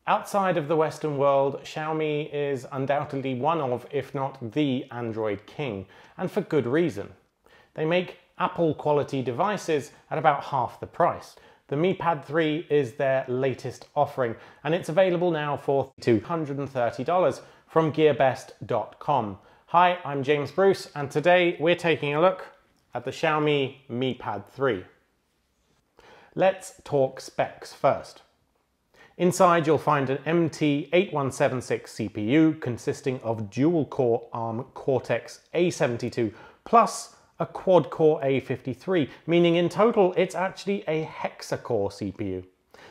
Outside of the Western world, Xiaomi is undoubtedly one of, if not the Android king, and for good reason. They make Apple quality devices at about half the price. The MiPad 3 is their latest offering, and it's available now for $230 from gearbest.com. Hi, I'm James Bruce, and today we're taking a look at the Xiaomi MiPad 3. Let's talk specs first. Inside you'll find an MT8176 CPU consisting of dual-core ARM Cortex-A72 plus a quad-core A53, meaning in total it's actually a hexa-core CPU.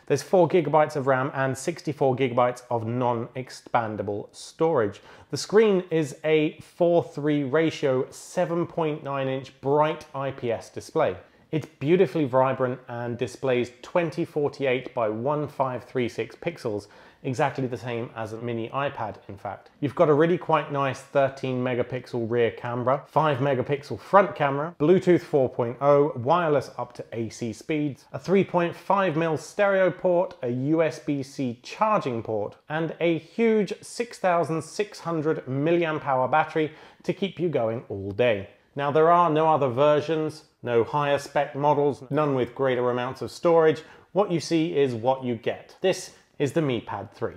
There's 4 GB of RAM and 64 GB of non-expandable storage. The screen is a 4:3 ratio 7.9-inch bright IPS display. It's beautifully vibrant and displays 2048 by 1536 pixels, exactly the same as a mini iPad in fact. You've got a really quite nice 13 megapixel rear camera, 5 megapixel front camera, Bluetooth 4.0, wireless up to AC speeds, a 3.5mm stereo port, a USB-C charging port, and a huge 6600 mAh battery to keep you going all day. Now there are no other versions, no higher spec models, none with greater amounts of storage. What you see is what you get. This is the MiPad 3.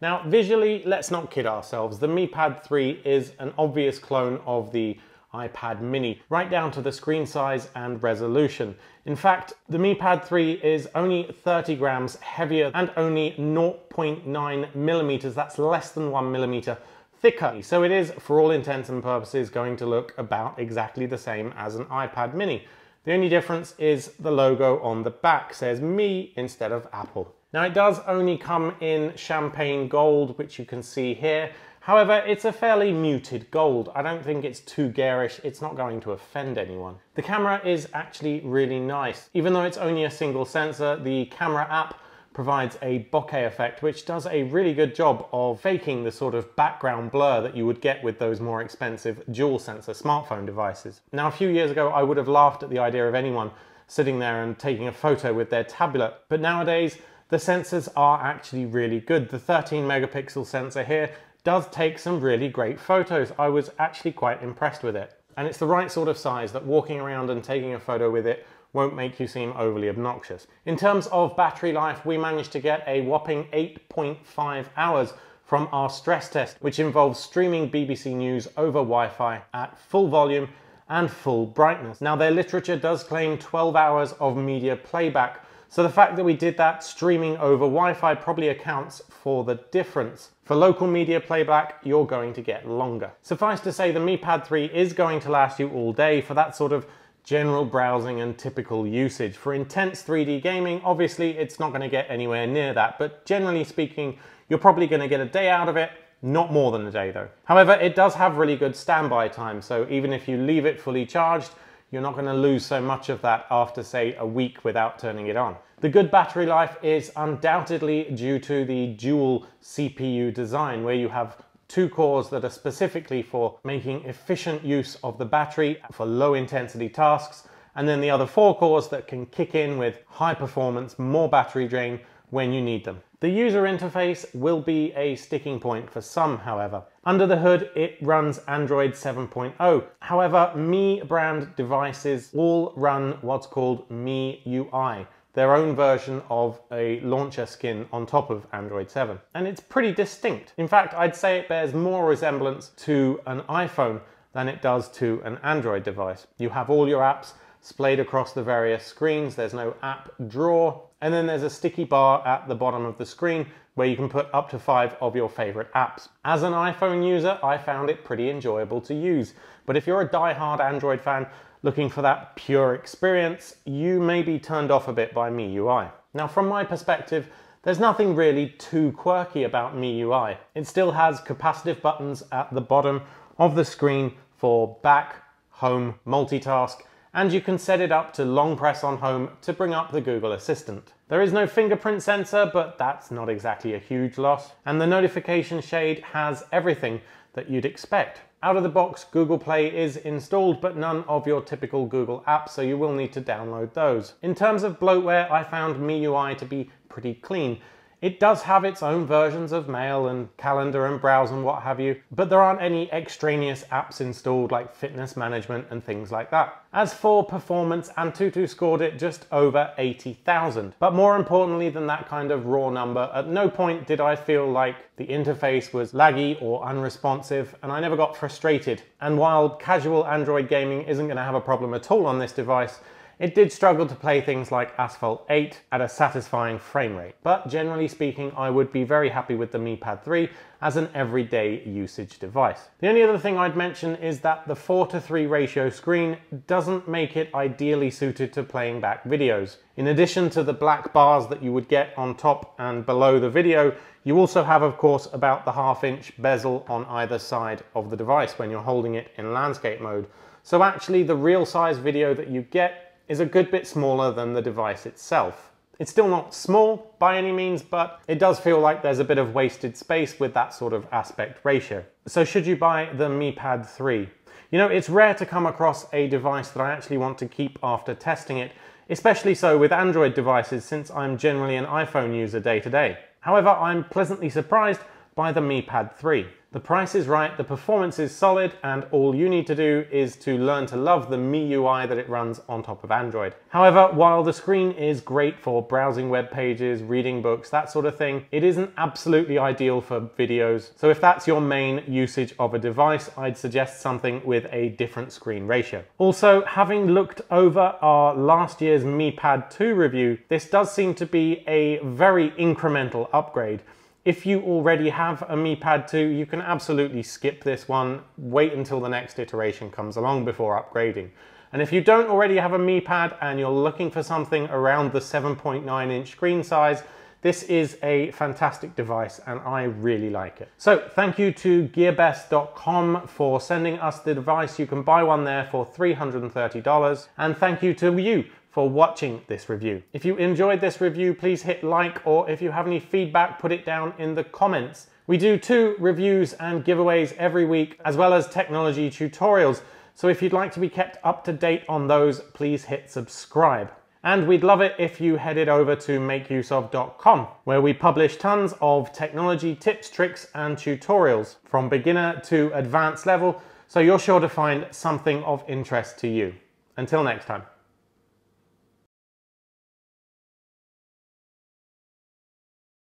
Now visually, let's not kid ourselves. The MiPad 3 is an obvious clone of the iPad mini, right down to the screen size and resolution. In fact, the MiPad 3 is only 30 grams heavier and only 0.9 millimeters, that's less than 1 millimeter, thicker. So it is, for all intents and purposes, going to look about exactly the same as an iPad mini. The only difference is the logo on the back says Mi instead of Apple. Now it does only come in champagne gold, which you can see here. However, it's a fairly muted gold. I don't think it's too garish. It's not going to offend anyone. The camera is actually really nice. Even though it's only a single sensor, the camera app provides a bokeh effect, which does a really good job of faking the sort of background blur that you would get with those more expensive dual sensor smartphone devices. Now, a few years ago, I would have laughed at the idea of anyone sitting there and taking a photo with their tablet, but nowadays the sensors are actually really good. The 13 megapixel sensor here does take some really great photos. I was actually quite impressed with it. And it's the right sort of size that walking around and taking a photo with it won't make you seem overly obnoxious. In terms of battery life, we managed to get a whopping 8.5 hours from our stress test, which involves streaming BBC News over Wi-Fi at full volume and full brightness. Now, their literature does claim 12 hours of media playback, so the fact that we did that streaming over Wi-Fi probably accounts for the difference. For local media playback, you're going to get longer. Suffice to say, the MiPad 3 is going to last you all day for that sort of general browsing and typical usage. For intense 3D gaming, obviously it's not going to get anywhere near that, but generally speaking, you're probably going to get a day out of it, not more than a day though. However, it does have really good standby time, so even if you leave it fully charged, you're not going to lose so much of that after, say, a week without turning it on. The good battery life is undoubtedly due to the dual CPU design, where you have 2 cores that are specifically for making efficient use of the battery for low intensity tasks, and then the other 4 cores that can kick in with high performance, more battery drain when you need them. The user interface will be a sticking point for some, however. Under the hood, it runs Android 7.0. However, Mi brand devices all run what's called MiUI, their own version of a launcher skin on top of Android 7. And it's pretty distinct. In fact, I'd say it bears more resemblance to an iPhone than it does to an Android device. You have all your apps splayed across the various screens. There's no app drawer. And then there's a sticky bar at the bottom of the screen where you can put up to 5 of your favorite apps. As an iPhone user, I found it pretty enjoyable to use. But if you're a die-hard Android fan looking for that pure experience, you may be turned off a bit by MiUI. Now, from my perspective, there's nothing really too quirky about MiUI. It still has capacitive buttons at the bottom of the screen for back, home, multitask, and you can set it up to long press on home to bring up the Google Assistant. There is no fingerprint sensor, but that's not exactly a huge loss. And the notification shade has everything that you'd expect. Out of the box, Google Play is installed, but none of your typical Google apps, so you will need to download those. In terms of bloatware, I found MiUI to be pretty clean. It does have its own versions of mail and calendar and browse and what have you, but there aren't any extraneous apps installed like fitness management and things like that. As for performance, Antutu scored it just over 80,000. But more importantly than that kind of raw number, at no point did I feel like the interface was laggy or unresponsive, and I never got frustrated. And while casual Android gaming isn't going to have a problem at all on this device, it did struggle to play things like Asphalt 8 at a satisfying frame rate. But generally speaking, I would be very happy with the MiPad 3 as an everyday usage device. The only other thing I'd mention is that the 4:3 ratio screen doesn't make it ideally suited to playing back videos. In addition to the black bars that you would get on top and below the video, you also have, of course, about the 1/2-inch bezel on either side of the device when you're holding it in landscape mode. So actually the real size video that you get is a good bit smaller than the device itself. It's still not small by any means, but it does feel like there's a bit of wasted space with that sort of aspect ratio. So should you buy the MiPad 3? You know, it's rare to come across a device that I actually want to keep after testing it, especially so with Android devices since I'm generally an iPhone user day to day. However, I'm pleasantly surprised by the MiPad 3. The price is right, the performance is solid, and all you need to do is to learn to love the MIUI that it runs on top of Android. However, while the screen is great for browsing web pages, reading books, that sort of thing, it isn't absolutely ideal for videos. So if that's your main usage of a device, I'd suggest something with a different screen ratio. Also, having looked over our last year's MiPad 2 review, this does seem to be a very incremental upgrade. If you already have a MiPad 2, you can absolutely skip this one, wait until the next iteration comes along before upgrading. And if you don't already have a MiPad and you're looking for something around the 7.9-inch screen size, this is a fantastic device and I really like it. So thank you to gearbest.com for sending us the device. You can buy one there for $330. And thank you to you for watching this review. If you enjoyed this review, please hit like, or if you have any feedback, put it down in the comments. We do 2 reviews and giveaways every week, as well as technology tutorials. So if you'd like to be kept up to date on those, please hit subscribe. And we'd love it if you headed over to MakeUseOf.com, where we publish tons of technology tips, tricks, and tutorials from beginner to advanced level, so you're sure to find something of interest to you. Until next time.